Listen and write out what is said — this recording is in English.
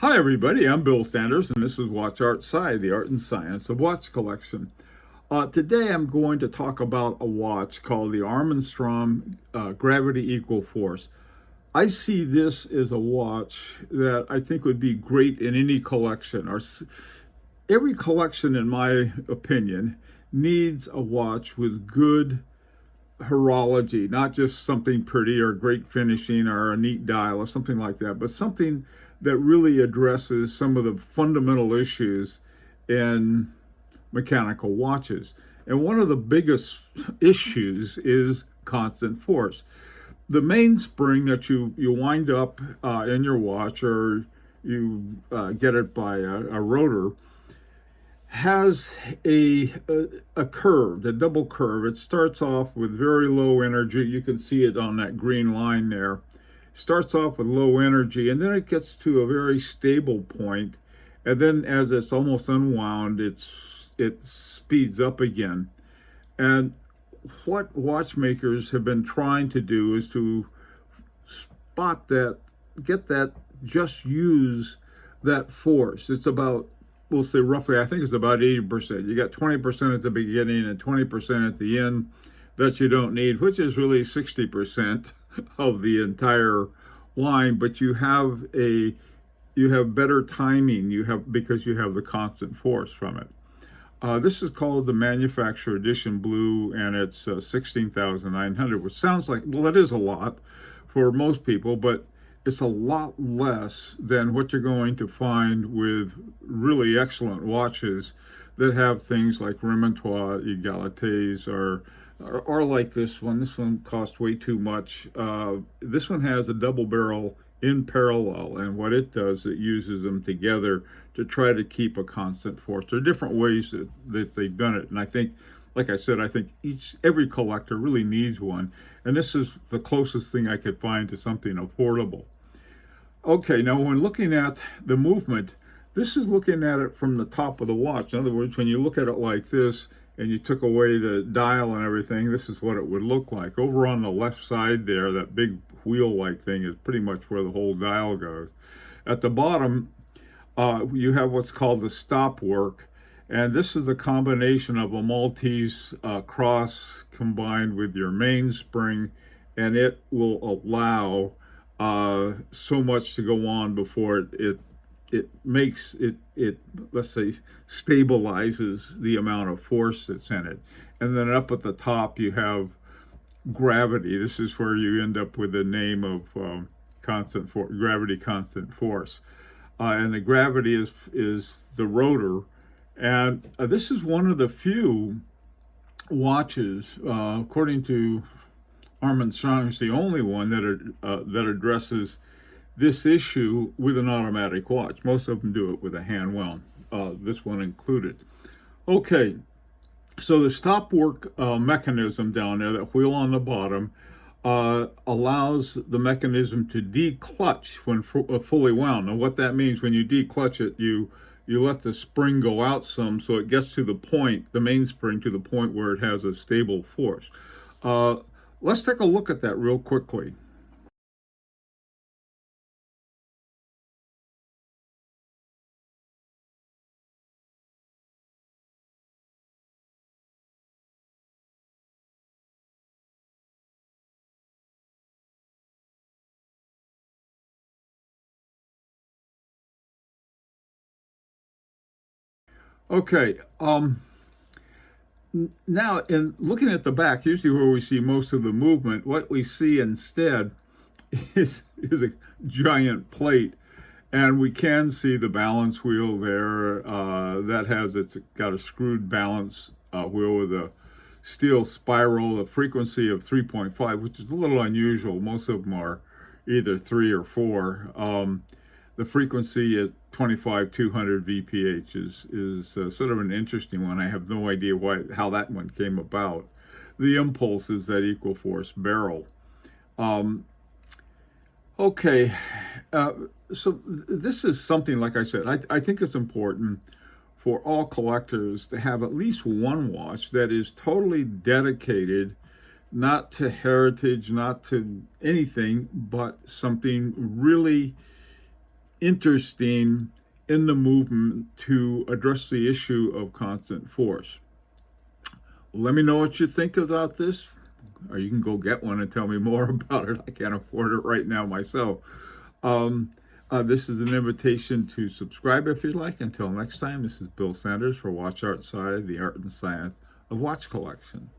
Hi, everybody. I'm Bill Sanders, and this is Watch Art Sci, the art and science of watch collection. Today, I'm going to talk about a watch called the Armin Strom Gravity Equal Force. I see this as a watch that I think would be great in any collection. Every collection, in my opinion, needs a watch with good horology, not just something pretty or great finishing or a neat dial or something like that, but something that really addresses some of the fundamental issues in mechanical watches. And one of the biggest issues is constant force. The mainspring that you wind up in your watch, or you get it by a rotor, has a curve, a double curve. It starts off with very low energy. You can see it on that green line there. Starts off with low energy, and then it gets to a very stable point, and then as it's almost unwound, it speeds up again. And what watchmakers have been trying to do is to spot that, get that, just use that force. It's about, we'll say roughly, I think it's about 80%. You got 20% at the beginning and 20% at the end that you don't need, which is really 60% of the entire line. But you have better timing. You have, because you have the constant force from it. This is called the Manufacturer Edition Blue, and it's 16,900, which sounds like, well, it is a lot for most people, but it's a lot less than what you're going to find with really excellent watches that have things like Remontois, Egalités, or like this one. This one costs way too much. This one has a double barrel in parallel, and what it does, it uses them together to try to keep a constant force. There are different ways that they've done it, and I think, like I said, I think every collector really needs one, and this is the closest thing I could find to something affordable. Okay, now when looking at the movement, this is looking at it from the top of the watch. In other words, when you look at it like this and you took away the dial and everything, this is what it would look like. Over on the left side there, that big wheel-like thing is pretty much where the whole dial goes. At the bottom, you have what's called the stop work, and this is a combination of a Maltese cross combined with your mainspring, and it will allow so much to go on before it makes it, let's say, stabilizes the amount of force that's in it. And then up at the top you have gravity. This is where you end up with the name of constant force, gravity constant force, and the gravity is the rotor. And this is one of the few watches, according to Armin Strom, is the only one that addresses this issue with an automatic watch. Most of them do it with a hand wound, this one included. Okay, so the stop work mechanism down there, that wheel on the bottom, allows the mechanism to declutch when fully wound. Now what that means, when you declutch it, you let the spring go out some, so it gets to the point, the mainspring, to the point where it has a stable force. Let's take a look at that real quickly. Okay, now in looking at the back, usually where we see most of the movement, what we see instead is a giant plate, and we can see the balance wheel there. It's got a screwed balance wheel with a steel spiral, a frequency of 3.5, which is a little unusual. Most of them are either 3 or 4. The frequency at 200 VPH is sort of an interesting one. I have no idea how that one came about. The impulse is that equal force barrel. Okay, so this is something, like I said, I think it's important for all collectors to have at least one watch that is totally dedicated, not to heritage, not to anything, but something really interesting in the movement to address the issue of constant force. Let me know what you think about this, or you can go get one and tell me more about it. I can't afford it right now myself. This is an invitation to subscribe if you'd like. Until next time, this is Bill Sanders for Watch Art Side, the art and science of watch collection.